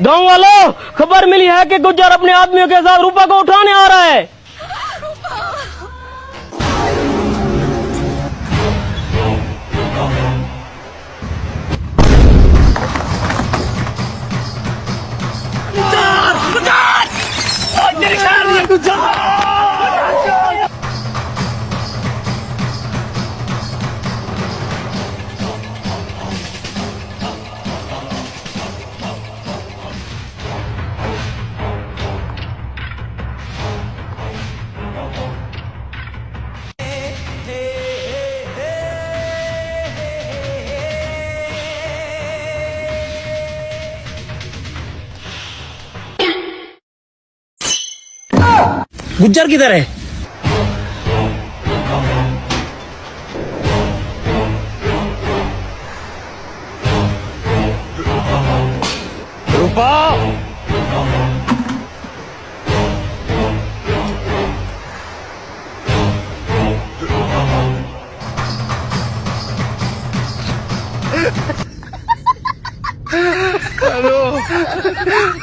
गांव वालों, खबर मिली है कि गुज्जर अपने आदमियों के साथ रूपा को उठाने आ रहा है। गुज्जर किधर है? रूपा, हेलो।